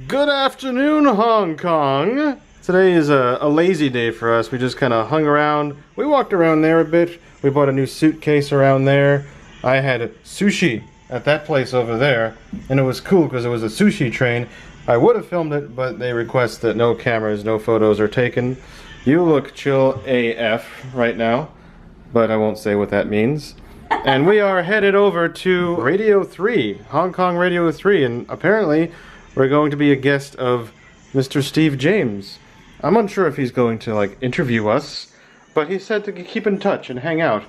Good afternoon, Hong Kong. Today is a lazy day for us. We just kind of hung around. We walked around there a bit. We bought a new suitcase around there. I had sushi at that place over there, and it was cool because it was a sushi train. I would have filmed it, but they request that no cameras, no photos are taken. You look chill AF right now, but I won't say what that means. And we are headed over to Radio 3, Hong Kong Radio 3, and apparently we're going to be a guest of Mr. Steve James. I'm unsure if he's going to like interview us, but he said to keep in touch and hang out.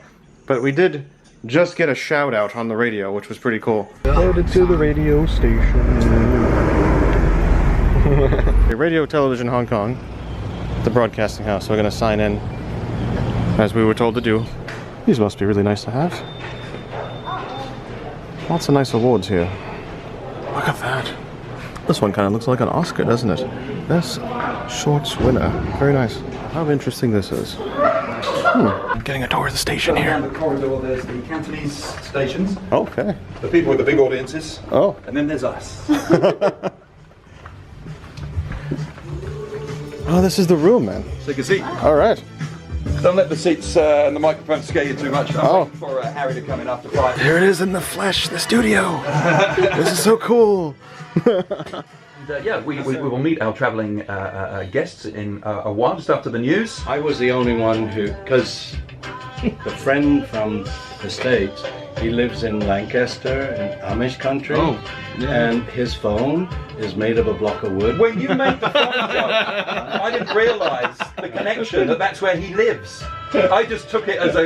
But we did just get a shout out on the radio, which was pretty cool. Headed to the radio station. Radio Television Hong Kong, the broadcasting house. We're going to sign in as we were told to do. These must be really nice to have. Lots of nice awards here. Look at that. This one kind of looks like an Oscar, doesn't it? Best Shorts winner. Very nice. How interesting this is. I'm getting a tour of the station here. Down the corridor, there's the Cantonese stations. Okay. The people with the big audiences. Oh. And then there's us. Oh, this is the room, man. Take a seat. All right. Don't let the seats and the microphone scare you too much. I'm waiting for Harry to come in after 5. Here it is in the flesh, the studio. This is so cool. Yeah, we will meet our travelling guests in a while, just after the news. I was the only one who, because the friend from the States, he lives in Lancaster, in Amish country, and his phone is made of a block of wood. When you made the phone joke, I didn't realise the connection that's where he lives. I just took it as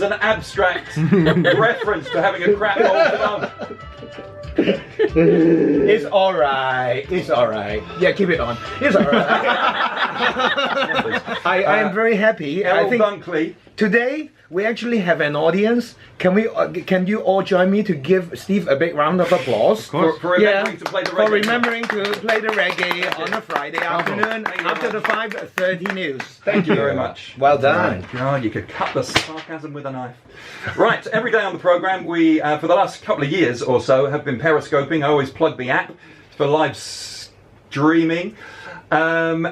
an abstract reference to having a crap old phone. It's alright. It's alright. Yeah, keep it on. It's alright. I am very happy. I think Dunkley. today we actually have an audience. Can we? Can you all join me to give Steve a big round of applause? For remembering to play the reggae. For remembering to play the reggae on a Friday afternoon after the 5:30 news. Thank you very much. Well done. God, you could cut the sarcasm with a knife. Right, every day on the programme, we, for the last couple of years or so, have been periscoping. I always plug the app for live streaming. You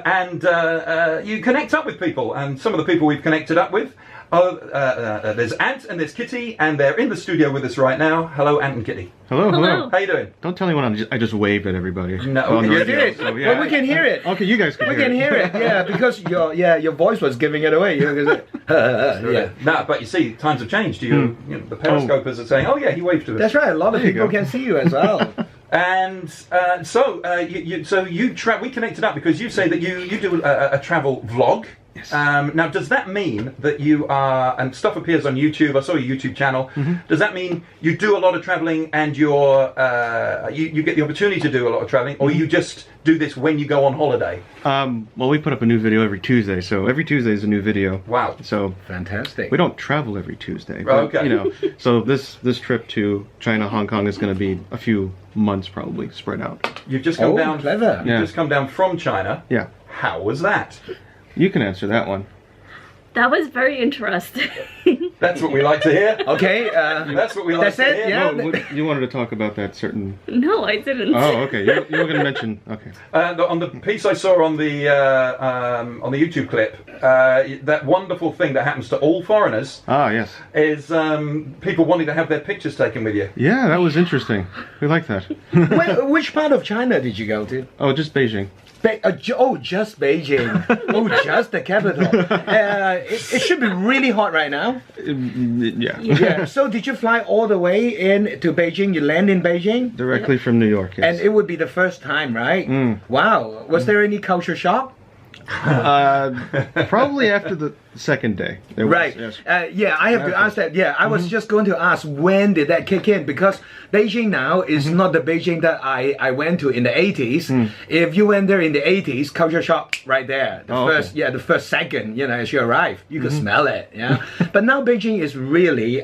connect up with people, and some of the people we've connected up with, there's Ant and there's Kitty, and they're in the studio with us right now. Hello, Ant and Kitty. Hello, hello. How you doing? Don't tell anyone I just waved at everybody. No, on the you radio, did. so, yeah. Well, we can hear it. Okay, you guys can We hear can it. hear it, yeah, because your voice was giving it away. Yeah. No, but you see, times have changed. You know, the periscopers are saying, "Oh yeah, he waved to us." That's right. A lot of people can see you as well. And we connected up because you say that you do a travel vlog. Yes. Now, does that mean that you are, and stuff appears on YouTube, I saw your YouTube channel, does that mean you do a lot of travelling and you get the opportunity to do a lot of travelling, or you just do this when you go on holiday? Well, we put up a new video every Tuesday, so every Tuesday is a new video. Wow. So Fantastic. we don't travel every Tuesday. But, Okay. You know, so this trip to China, Hong Kong is going to be a few months probably spread out. You've just come down. Clever. You've just come down from China. Yeah. How was that? You can answer that one. That was very interesting. That's what we like to hear. Okay. That's what we like That's to it, hear. yeah. No, you wanted to talk about that certain... No, I didn't. Oh, okay. You were going to mention... Okay. On the piece I saw on the YouTube clip, that wonderful thing that happens to all foreigners Ah, yes. is people wanting to have their pictures taken with you. Yeah, that was interesting. We like that. Which part of China did you go to? Oh, just Beijing. Just Beijing. Just the capital. It should be really hot right now. Yeah. Yeah. So did you fly all the way in to Beijing? You land in Beijing? Directly from New York, yes. And it would be the first time, right? Wow. Was there any culture shock? Probably after the second day. There was, Right. yes. Yeah, I have to ask that. Yeah, I was just going to ask, when did that kick in? Because Beijing now is not the Beijing that I went to in the 80s. If you went there in the 80s, culture shock right there. The first second, as you arrive, you could smell it. Yeah. But now Beijing is really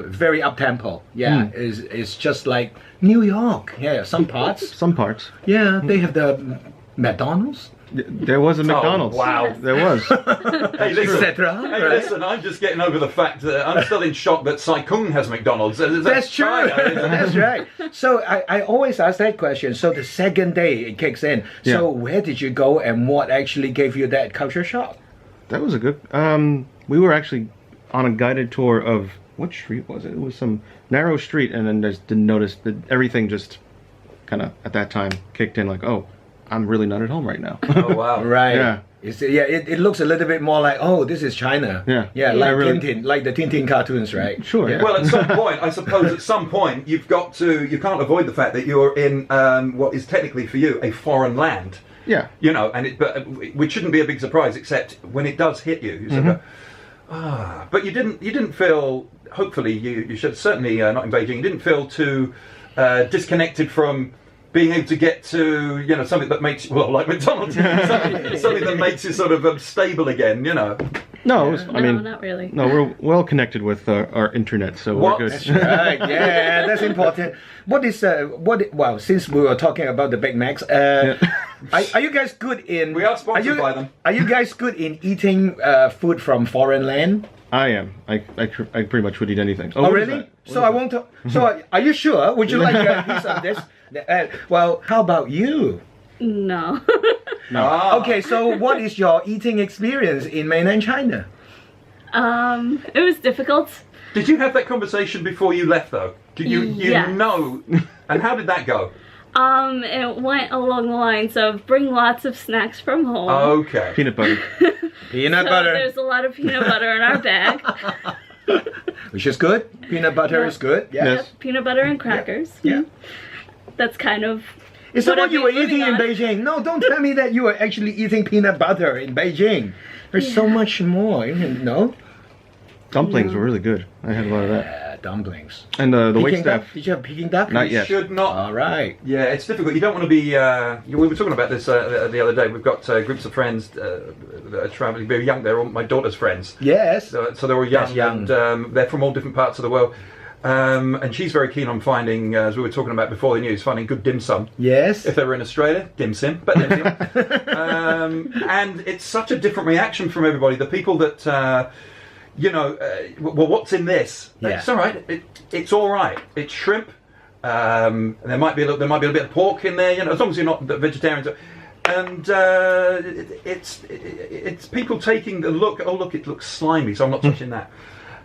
very up-tempo. Yeah, it's just like New York. Yeah, some parts. Some parts. Yeah, they have the McDonald's, There was a McDonald's. wow. There was. Hey, listen, etc. hey, listen, I'm just getting over the fact that I'm still in shock that Sai Kung has McDonald's. That's true. China, isn't it? That's right. So I always ask that question. So the second day it kicks in. So Yeah. where did you go, and what actually gave you that culture shock? That was a good. We were actually on a guided tour of what street was it? It was some narrow street, and then just didn't notice that everything just kind of at that time kicked in. Like, oh, I'm really not at home right now. Oh wow. Right. Yeah. It looks a little bit more like, oh, this is China. Yeah. Yeah, Yeah, like really. Tintin, like the Tintin cartoons, right? Sure. Yeah. Well, at some point, I suppose, at some point, you can't avoid the fact that you're in what is technically for you a foreign land. Yeah. You know, which shouldn't be a big surprise, except when it does hit you, you sort of go, But you didn't feel. Hopefully, you should certainly not in Beijing. You didn't feel too disconnected from being able to get to something that makes like McDonald's, something that makes you sort of stable again. You know. No, it was, No, I mean, not really. no, we're well connected with our internet, so What? we're That's good. right. Yeah, that's important. Well, since we were talking about the Big Macs, are you guys good in? We are sponsored by them. Are you guys good in eating food from foreign land? I am. I pretty much would eat anything. Oh, what is really? that? So I won't. So are you sure? Would you like a piece of this? Well, how about you? No. Ah. Okay, so what is your eating experience in mainland China? It was difficult. Did you have that conversation before you left, though? Did you Yes. know? And how did that go? It went along the lines of bring lots of snacks from home. Okay. Peanut butter. Peanut So butter, there's a lot of peanut butter in our bag. which is good. Peanut butter Yeah. is good. Yeah. Yes. Peanut butter and crackers. Yeah. That's kind of. Is that what I've you were been eating in living on. Beijing? No, don't tell me that you were actually eating peanut butter in Beijing. There's so much more. No? Dumplings were really good. I had a lot of that. Dumplings. And the Peking waitstaff. duck? Did you have Peking duck? Not yet. Should not. All right. Yeah, it's difficult. You don't want to be. We were talking about this the other day. We've got groups of friends that are traveling. Very young. They're all my daughter's friends. Yes. So they're all young, That's young. and they're from all different parts of the world. And she's very keen on finding, as we were talking about before the news, finding good dim sum. Yes. If they were in Australia, dim sim, but dim sim. And it's such a different reaction from everybody. The people that, well, what's in this? Yeah. It's all right. It's all right. It's shrimp. There might be a little bit of pork in there. As long as you're not vegetarian. And it's people taking the look. Oh, look, it looks slimy, so I'm not touching that.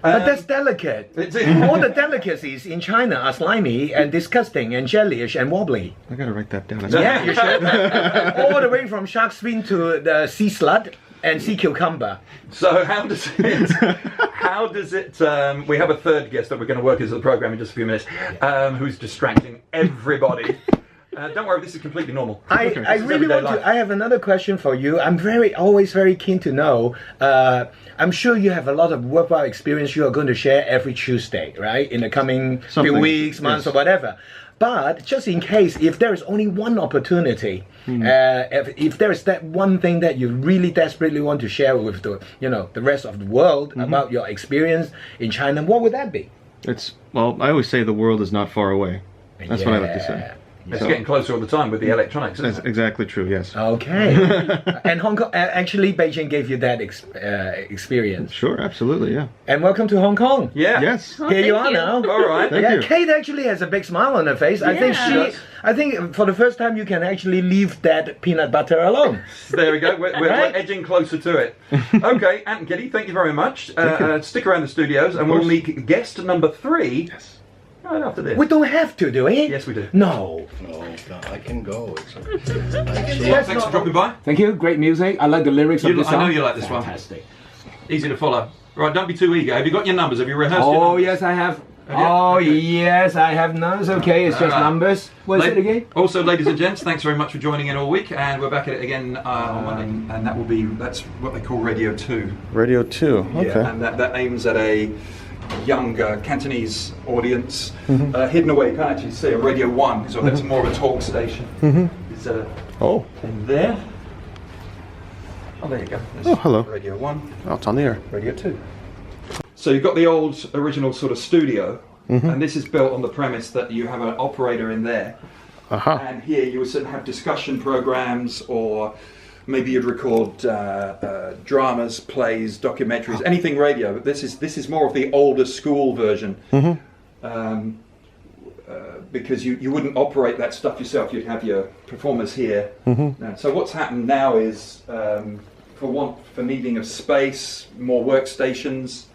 But that's delicate. It's- All the delicacies in China are slimy and disgusting and jellyish and wobbly. I gotta write that down. Yeah, you should. All the way from shark's fin to the sea slug and sea cucumber. So how does it? We have a third guest that we're going to work into the program in just a few minutes, who's distracting everybody. Don't worry, this is completely normal. I This is really everyday want life. to. I have another question for you. I'm always very keen to know. I'm sure you have a lot of worthwhile experience you are going to share every Tuesday, right? In the coming few Something, weeks, months, yes. or whatever. But just in case, if there is only one opportunity, if there is that one thing that you really desperately want to share with the rest of the world about your experience in China, what would that be? Well, I always say the world is not far away. That's what I like to say. It's getting closer all the time with the electronics. Isn't That's it? exactly true. Yes. Okay. And Hong Kong, actually, Beijing gave you that experience. Sure. Absolutely. Yeah. And welcome to Hong Kong. Yeah. Yes. Oh, Here you thank are now. All right. Thank Yeah, you. Kate actually has a big smile on her face. I think Yeah. I think for the first time you can actually leave that peanut butter alone. There we go. We're Right. edging closer to it. Okay, Ant and Giddy, thank you very much. Stick around the studios, and we'll course. meet guest number 3 Yes. right after this. We don't have to, do we? Yes, we do. No. No, I can go. It's okay. Well, thanks for dropping by. Thank you. Great music. I like the lyrics of this I know song. You like this one. Fantastic. Easy to follow. Right, don't be too eager. Have you got your numbers? Have you rehearsed your Oh numbers? yes, I have. you? Oh Okay. yes, I have numbers. Okay, it's just Alright. numbers. What is it again? Also, ladies and gents, thanks very much for joining in all week, and we're back at it again on Monday, and that's what they call Radio 2. Radio 2. Okay. Yeah, and that aims at a younger Cantonese audience, hidden away. You can't actually see it. Radio 1, so that's more of a talk station. It's Oh. in there. Oh, there you go. There's Oh, hello. Radio 1, Oh, it's on the air. Radio 2. So you've got the old original sort of studio, and this is built on the premise that you have an operator in there And here you would have discussion programs, or maybe you'd record dramas, plays, documentaries, anything radio. But this is more of the older school version. Because you wouldn't operate that stuff yourself, you'd have your performers here. So what's happened now is, for needing of space, more workstations,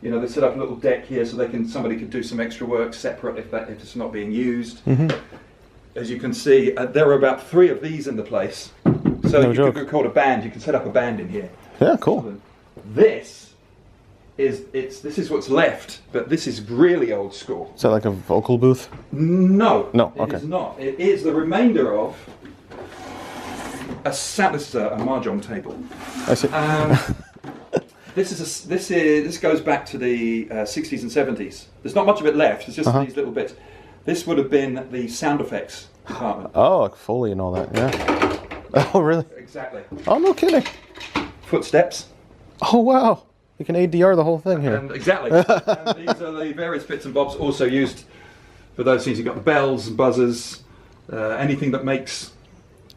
you know, they set up a little deck here so somebody could do some extra work separate if it's not being used. As you can see, there are about 3 of these in the place. So you could record a band, you can set up a band in here. Yeah, cool. This is what's left, but this is really old school. Is that like a vocal booth? No. No, it is not. It is the remainder of this is a mahjong table. I see. This goes back to the 60s and 70s. There's not much of it left. It's just these little bits. This would have been the sound effects department. Oh, like Foley and all that. Yeah. Oh, really? Exactly. Oh, no kidding. Footsteps. Oh, wow. You can ADR the whole thing here. Exactly. And these are the various bits and bobs also used for those things. You've got the bells and buzzers, anything that makes,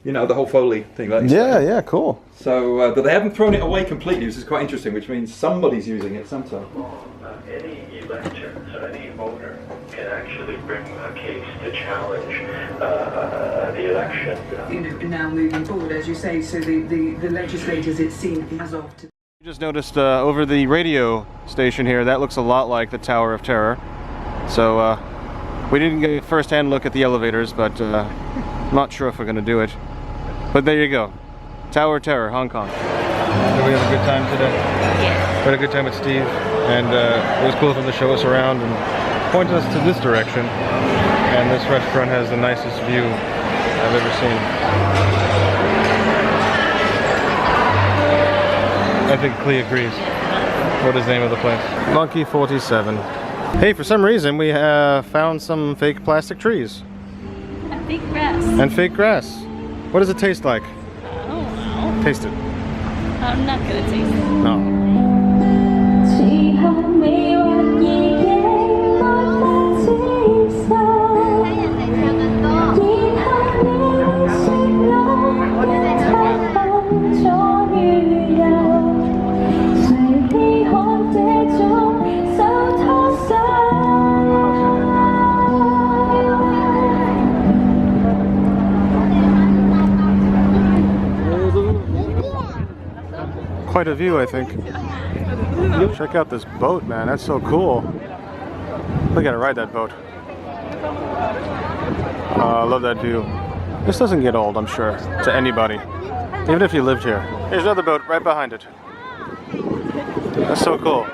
you know, the whole Foley thing. Like yeah, cool. So, but they haven't thrown it away completely, which is quite interesting, which means somebody's using it sometime. Any elector, so any voter, can actually bring a case to challenge the election. You know, now moving forward, as you say, so the legislators, it seems, as of today. You just noticed over the radio station here, that looks a lot like the Tower of Terror. So we didn't get a first-hand look at the elevators, but I'm not sure if we're going to do it. But there you go. Tower of Terror, Hong Kong. Did we have a good time today? Yeah. We had a good time with Steve, and it was cool of him to show us around and point us to this direction. And this restaurant has the nicest view I've ever seen. I think Clea agrees. What is the name of the place? Monkey 47. Hey, for some reason we found some fake plastic trees. And fake grass. And fake grass. What does it taste like? I don't know. Taste it. I'm not gonna taste it. No. Quite a view, I think. Check out this boat, man. That's so cool. We gotta ride that boat. I love that view. This doesn't get old, I'm sure, to anybody, even if you lived here. Here's another boat right behind it. That's so cool.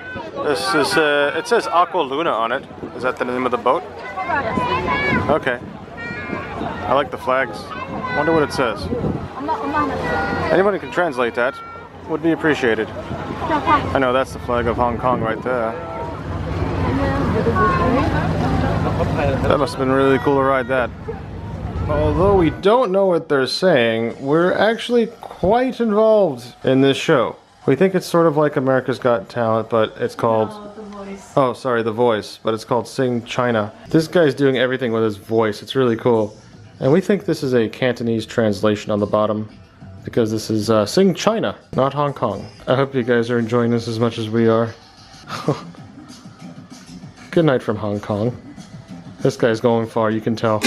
This is, it says Aqua Luna on it. Is that the name of the boat? Okay. I like the flags. Wonder what it says. Anybody can translate that. Would be appreciated. I know that's the flag of Hong Kong right there. That must have been really cool to ride that. Although we don't know what they're saying, we're actually quite involved in this show. We think it's sort of like America's Got Talent, but it's called... The Voice. Oh, sorry, The Voice, but it's called Sing China. This guy's doing everything with his voice. It's really cool. And we think this is a Cantonese translation on the bottom, because this is Sing China, not Hong Kong. I hope you guys are enjoying this as much as we are. Good night from Hong Kong. This guy's going far, you can tell.